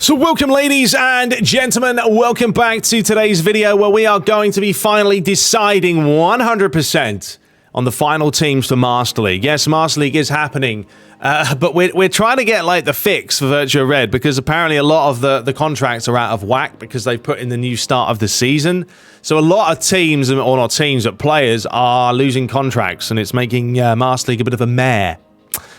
So welcome ladies and gentlemen, welcome back to today's video where we are going to be finally deciding 100% on the final teams for Master League. Yes, Master League is happening, but we're trying to get like the fix for VirtuaRed because apparently a lot of the contracts are out of whack because they've put in the new start of the season. So a lot of teams, or not teams, but players are losing contracts and it's making Master League a bit of a mare.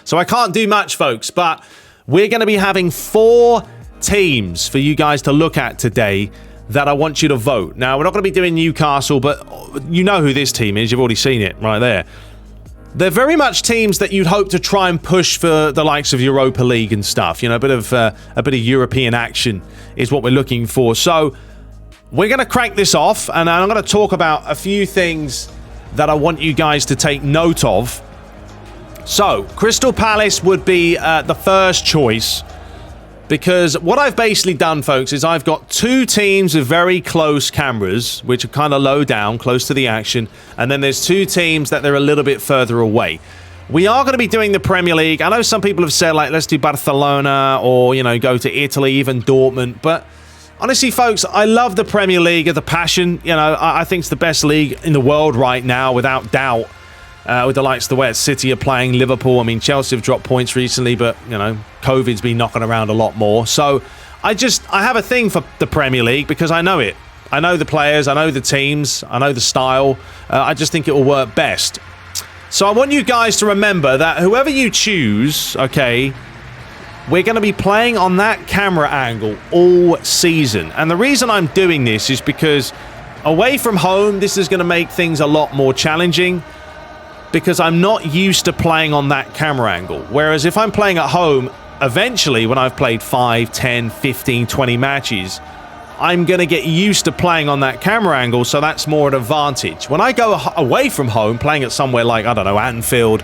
So I can't do much folks, but we're going to be having 4 teams for you guys to look at today that I want you to vote. Now, we're not going to be doing Newcastle, but you know who this team is. You've already seen it right there. They're very much teams that you'd hope to try and push for the likes of Europa League and stuff. You know, a bit of European action is what we're looking for. So we're going to crank this off, and I'm going to talk about a few things that I want you guys to take note of. So, Crystal Palace would be the first choice. Because what I've basically done, folks, is I've got 2 teams with very close cameras, which are kind of low down, close to the action. And then there's 2 teams that they're a little bit further away. We are going to be doing the Premier League. I know some people have said, like, let's do Barcelona or, you know, go to Italy, even Dortmund. But honestly, folks, I love the Premier League as a passion. You know, I think it's the best league in the world right now, without doubt. With the likes of the way City are playing, Liverpool. I mean, Chelsea have dropped points recently, but, you know, COVID's been knocking around a lot more. So, I have a thing for the Premier League because I know it. I know the players, I know the teams, I know the style. I just think it will work best. So, I want you guys to remember that whoever you choose, okay, we're going to be playing on that camera angle all season. And the reason I'm doing this is because away from home, this is going to make things a lot more challenging. Because I'm not used to playing on that camera angle. Whereas if I'm playing at home, eventually when I've played 5, 10, 15, 20 matches, I'm going to get used to playing on that camera angle, so that's more an advantage. When I go away from home, playing at somewhere like, I don't know, Anfield,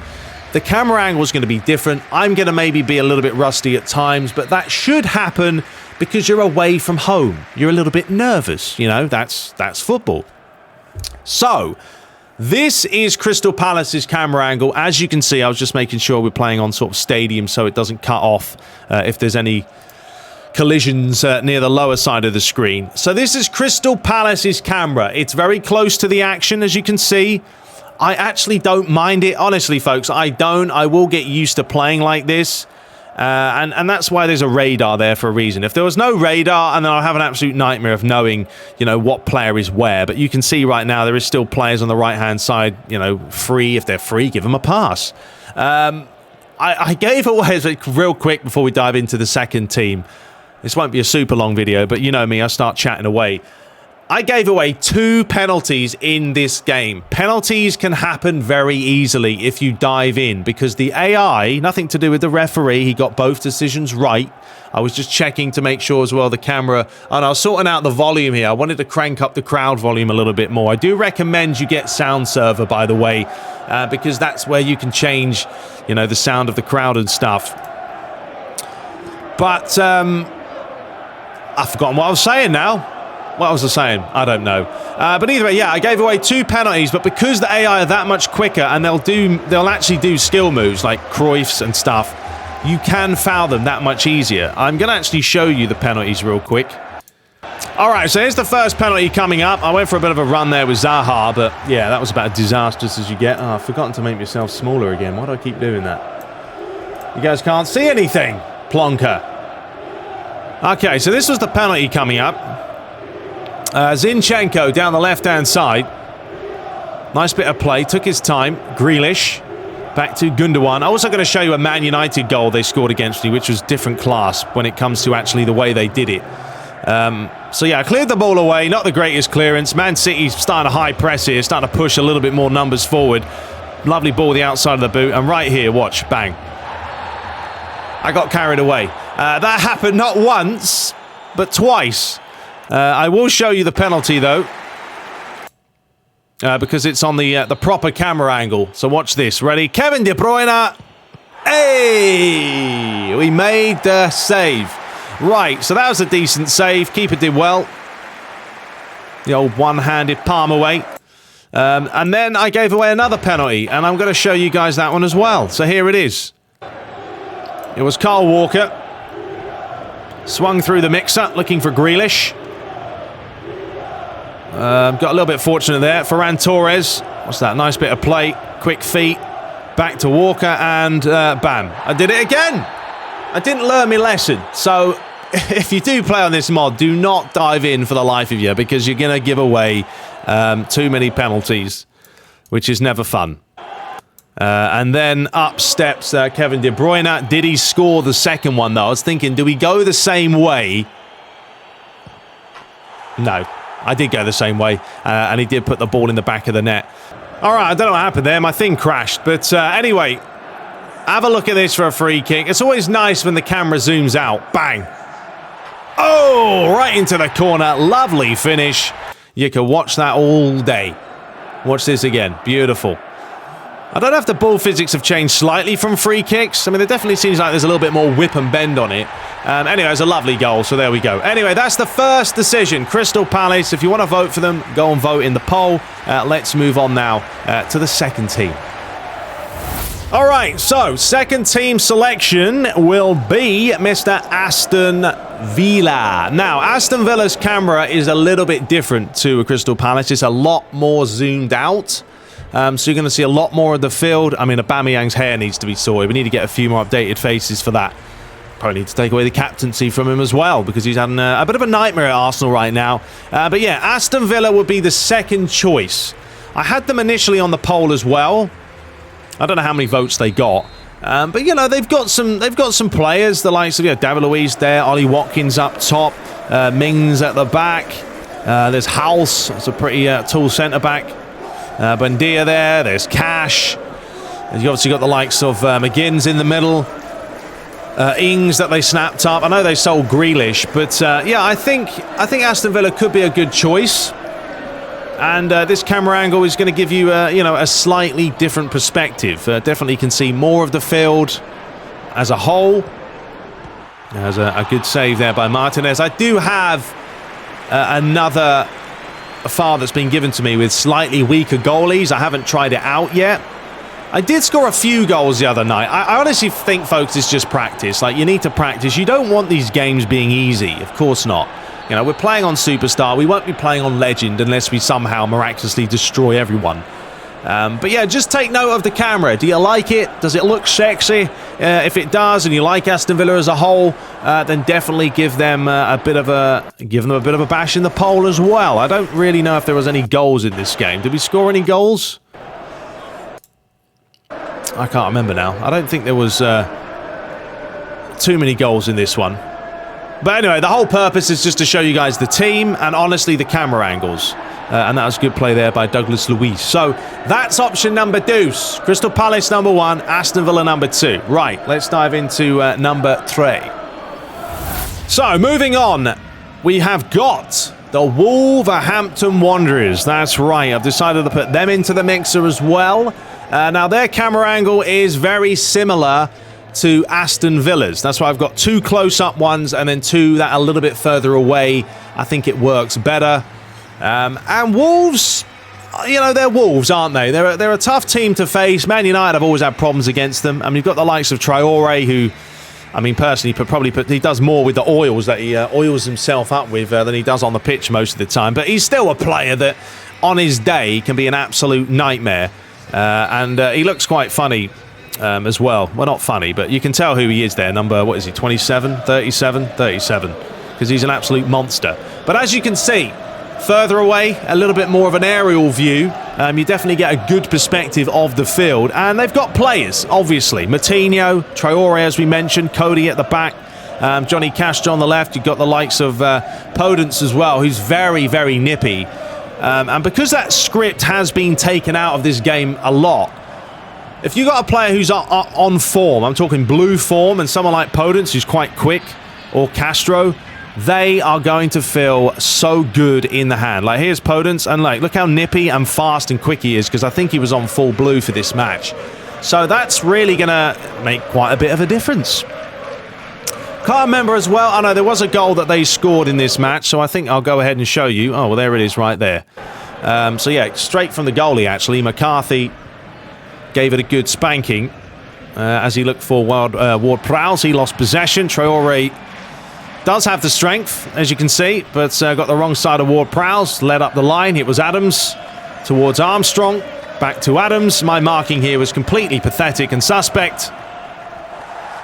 the camera angle is going to be different. I'm going to maybe be a little bit rusty at times, but that should happen because you're away from home. You're a little bit nervous, you know, that's football. So, this is Crystal Palace's camera angle. As you can see, I was just making sure we're playing on sort of stadium so it doesn't cut off if there's any collisions near the lower side of the screen. So this is Crystal Palace's camera. It's very close to the action, as you can see. I actually don't mind it. Honestly, folks, I don't. I will get used to playing like this. And that's why there's a radar there for a reason. If there was no radar, and then I'll have an absolute nightmare of knowing, you know, what player is where. But you can see right now there is still players on the right-hand side, you know, free. If they're free, give them a pass. I gave away, real quick before we dive into the second team. This won't be a super long video, but you know me, I start chatting away. I gave away 2 penalties in this game. Penalties can happen very easily if you dive in because the AI, nothing to do with the referee, he got both decisions right. I was just checking to make sure as well the camera, and I was sorting out the volume here. I wanted to crank up the crowd volume a little bit more. I do recommend you get Sound Server, by the way, because that's where you can change, you know, the sound of the crowd and stuff. But I've forgotten what I was saying now. What was I saying? I don't know. But either way, yeah, I gave away 2 penalties, but because the AI are that much quicker and they'll actually do skill moves like Cruyff's and stuff, you can foul them that much easier. I'm going to actually show you the penalties real quick. All right, so here's the first penalty coming up. I went for a bit of a run there with Zaha, but yeah, that was about as disastrous as you get. Oh, I've forgotten to make myself smaller again. Why do I keep doing that? You guys can't see anything, plonker. Okay, so this was the penalty coming up. Zinchenko down the left-hand side. Nice bit of play. Took his time. Grealish. Back to Gundogan. I'm also going to show you a Man United goal they scored against me, which was different class when it comes to actually the way they did it. So yeah, I cleared the ball away. Not the greatest clearance. Man City's starting to high press here. Starting to push a little bit more numbers forward. Lovely ball the outside of the boot. And right here, watch. Bang. I got carried away. That happened not once, but twice. I will show you the penalty, though, because it's on the proper camera angle. So watch this. Ready? Kevin De Bruyne. Hey! We made the save. Right, so that was a decent save. Keeper did well. The old one-handed palm away. And then I gave away another penalty, and I'm going to show you guys that one as well. So here it is. It was Carl Walker. Swung through the mixer, looking for Grealish. Got a little bit fortunate there. Ferran Torres. What's that? Nice bit of play. Quick feet. Back to Walker, and bam. I did it again. I didn't learn my lesson. So if you do play on this mod, do not dive in for the life of you, because you're going to give away too many penalties, which is never fun. And then up steps Kevin De Bruyne. Did he score the second one, though? I was thinking, do we go the same way? No, I did go the same way, and he did put the ball in the back of the net. All right, I don't know what happened there. My thing crashed. But anyway, have a look at this for a free kick. It's always nice when the camera zooms out. Bang. Oh, right into the corner. Lovely finish. You can watch that all day. Watch this again. Beautiful. I don't know if the ball physics have changed slightly from free kicks. I mean, it definitely seems like there's a little bit more whip and bend on it. Anyway, it's a lovely goal, so there we go. Anyway, that's the first decision. Crystal Palace, if you want to vote for them, go and vote in the poll. Let's move on now to the second team. All right, so second team selection will be Mr. Aston Villa. Now, Aston Villa's camera is a little bit different to Crystal Palace. It's a lot more zoomed out. So you're going to see a lot more of the field. I mean, Aubameyang's hair needs to be sorted. We need to get a few more updated faces for that. Probably need to take away the captaincy from him as well, because he's having a bit of a nightmare at Arsenal right now. But yeah, Aston Villa would be the second choice. I had them initially on the poll as well. I don't know how many votes they got. But, you know, they've got some players, the likes of David Luiz there, Ollie Watkins up top, Mings at the back. There's House, it's a pretty tall centre-back. Buendia there's Cash. You've obviously got the likes of McGinn's in the middle. Ings that they snapped up. I know they sold Grealish, but yeah, I think Aston Villa could be a good choice. And this camera angle is going to give you, you know, a slightly different perspective. Definitely can see more of the field as a whole. There's a good save there by Martinez. I do have another file that's been given to me with slightly weaker goalies. I haven't tried it out yet. I did score a few goals the other night. I honestly think, folks, it's just practice. Like, you need to practice. You don't want these games being easy. Of course not. You know, we're playing on Superstar. We won't be playing on Legend unless we somehow miraculously destroy everyone. But yeah, just take note of the camera. Do you like it? Does it look sexy? If it does, and you like Aston Villa as a whole, then definitely give them a bit of a bash in the poll as well. I don't really know if there was any goals in this game. Did we score any goals? I can't remember now. I don't think there was too many goals in this one. But anyway, the whole purpose is just to show you guys the team and honestly the camera angles. And that was good play there by Douglas Luiz. So that's option number 2. Crystal Palace number 1, Aston Villa number 2. Right, let's dive into number 3. So moving on, we have got the Wolverhampton Wanderers. That's right, I've decided to put them into the mixer as well. Now their camera angle is very similar to Aston Villa's. That's why I've got 2 close-up ones and then 2 that are a little bit further away. I think it works better. And Wolves, you know, they're Wolves, aren't they? They're a tough team to face. Man United have always had problems against them. I mean, you've got the likes of Traore, who, I mean, personally, he does more with the oils that he oils himself up with than he does on the pitch most of the time. But he's still a player that, on his day, can be an absolute nightmare. And he looks quite funny as well. Well, not funny, but you can tell who he is there. Number, what is he, 27, 37? 37. Because he's an absolute monster. But as you can see, further away, a little bit more of an aerial view. You definitely get a good perspective of the field. And they've got players, obviously. Moutinho, Traore, as we mentioned, Cody at the back, Johnny Castro on the left. You've got the likes of Podence as well, who's very, very nippy. And because that script has been taken out of this game a lot, if you've got a player who's on form, I'm talking blue form, and someone like Podence, who's quite quick, or Castro, they are going to feel so good in the hand. Like, here's Podence, and like, look how nippy and fast and quick he is, because I think he was on full blue for this match. So that's really going to make quite a bit of a difference. Can't remember as well. I know there was a goal that they scored in this match, so I think I'll go ahead and show you. Oh, well, there it is right there. So yeah, straight from the goalie, actually. McCarthy gave it a good spanking as he looked for Ward-Prowse. He lost possession. Traore Does have the strength, as you can see, but got the wrong side of Ward-Prowse. Led up the line. It was Adams towards Armstrong. Back to Adams. My marking here was completely pathetic and suspect.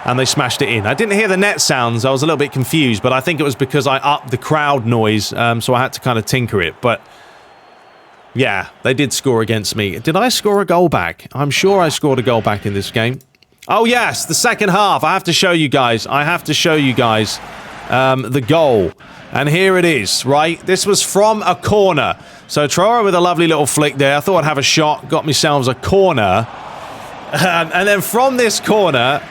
And they smashed it in. I didn't hear the net sounds. I was a little bit confused, but I think it was because I upped the crowd noise, so I had to kind of tinker it. But yeah, they did score against me. Did I score a goal back? I'm sure I scored a goal back in this game. Oh yes, the second half. I have to show you guys. The goal. And here it is, right? This was from a corner. So Traore with a lovely little flick there. I thought I'd have a shot. Got myself a corner. And then from this corner,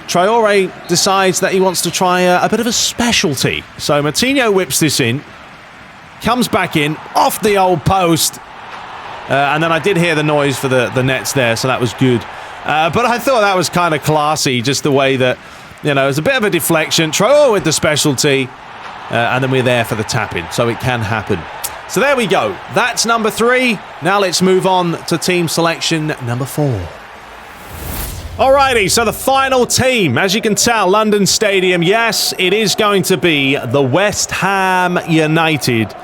Traore decides that he wants to try a bit of a specialty. So Martinho whips this in. Comes back in. Off the old post. And then I did hear the noise for the nets there, so that was good. But I thought that was kind of classy, just the way that, you know, it was a bit of a deflection. Traore with the specialty. And then we're there for the tap-in, so it can happen. So there we go. That's number 3. Now let's move on to team selection number 4. Alrighty, so the final team, as you can tell, London Stadium. Yes, it is going to be the West Ham United.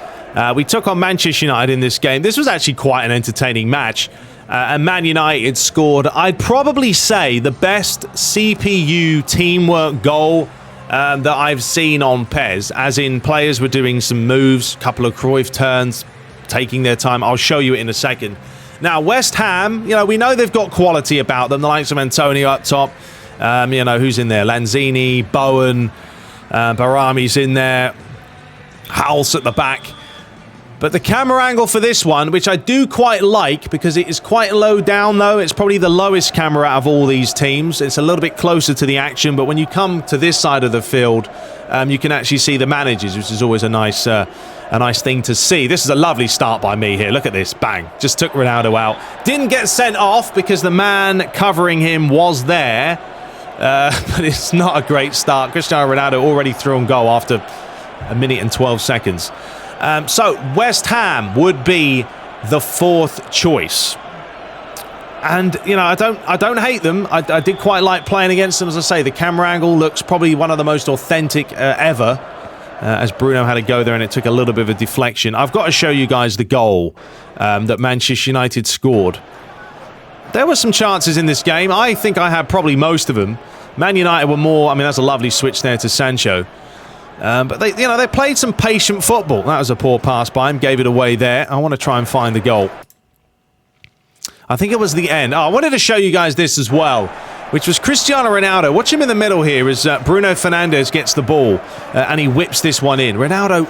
We took on Manchester United in this game. This was actually quite an entertaining match. And Man United scored, I'd probably say, the best CPU teamwork goal that I've seen on PES. As in, players were doing some moves, a couple of Cruyff turns, taking their time. I'll show you it in a second. Now, West Ham, you know, we know they've got quality about them. The likes of Antonio up top. You know, who's in there? Lanzini, Bowen, Barami's in there. Howells at the back. But the camera angle for this one, which I do quite like, because it is quite low down, though. It's probably the lowest camera out of all these teams. It's a little bit closer to the action, but when you come to this side of the field, you can actually see the managers, which is always a nice thing to see. This is a lovely start by me here. Look at this. Bang. Just took Ronaldo out. Didn't get sent off because the man covering him was there. But it's not a great start. Cristiano Ronaldo already through on goal after a minute and 12 seconds. So West Ham would be the 4th choice. And, you know, I don't hate them. I did quite like playing against them. As I say, the camera angle looks probably one of the most authentic ever. As Bruno had to go there and it took a little bit of a deflection. I've got to show you guys the goal that Manchester United scored. There were some chances in this game. I think I had probably most of them. Man United were more... I mean, that's a lovely switch there to Sancho. But they played some patient football. That was a poor pass by him. Gave it away there. I want to try and find the goal. I think it was the end. Oh, I wanted to show you guys this as well, which was Cristiano Ronaldo. Watch him in the middle here as Bruno Fernandes gets the ball and he whips this one in. Ronaldo,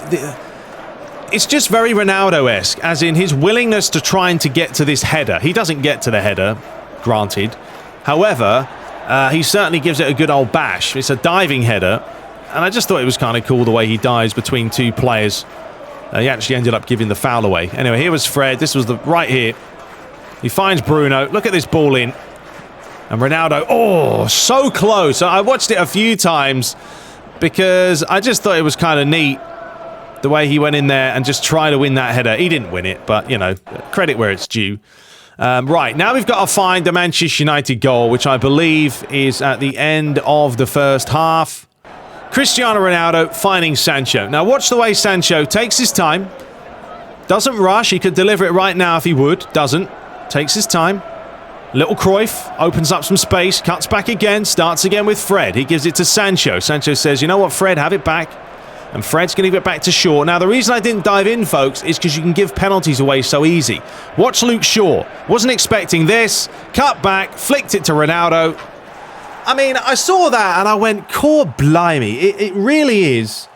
it's just very Ronaldo-esque, as in his willingness to trying to get to this header. He doesn't get to the header, granted. However, he certainly gives it a good old bash. It's a diving header. And I just thought it was kind of cool the way he dives between two players. He actually ended up giving the foul away. Anyway, here was Fred. This was the right here. He finds Bruno. Look at this ball in. And Ronaldo, oh, so close. I watched it a few times because I just thought it was kind of neat the way he went in there and just tried to win that header. He didn't win it, but, you know, credit where it's due. Right, now we've got to find the Manchester United goal, which I believe is at the end of the first half. Cristiano Ronaldo finding Sancho. Now watch the way Sancho takes his time. Doesn't rush. He could deliver it right now if he would. Doesn't. Takes his time. Little Cruyff opens up some space. Cuts back again. Starts again with Fred. He gives it to Sancho. Sancho says, you know what, Fred, have it back. And Fred's going to give it back to Shaw. Now the reason I didn't dive in, folks, is because you can give penalties away so easy. Watch Luke Shaw. Wasn't expecting this. Cut back. Flicked it to Ronaldo. I mean, I saw that and I went, core blimey. It really is.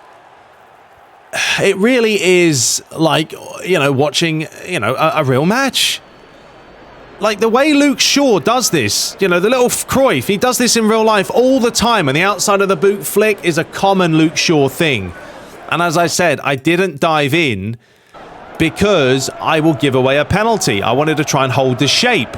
It really is like, you know, watching, you know, a real match. Like the way Luke Shaw does this, you know, the little Cruyff, he does this in real life all the time. And the outside of the boot flick is a common Luke Shaw thing. And as I said, I didn't dive in because I will give away a penalty. I wanted to try and hold the shape.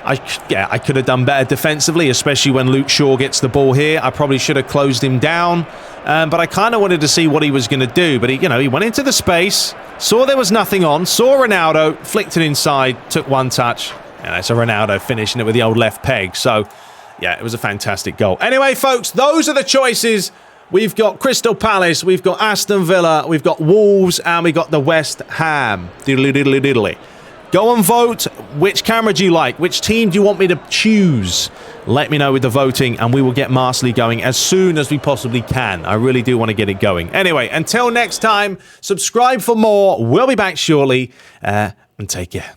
I could have done better defensively, especially when Luke Shaw gets the ball here. I probably should have closed him down, but I kind of wanted to see what he was going to do. But he went into the space, saw there was nothing on, saw Ronaldo, flicked it inside, took one touch, and it's a Ronaldo finishing it with the old left peg. So, yeah, it was a fantastic goal. Anyway, folks, those are the choices we've got Crystal Palace, we've got Aston Villa, we've got Wolves, and we've got the West Ham. Diddly diddly diddly. Go and vote. Which camera do you like? Which team do you want me to choose? Let me know with the voting, and we will get Master League going as soon as we possibly can. I really do want to get it going. Anyway, until next time, subscribe for more. We'll be back shortly, and take care.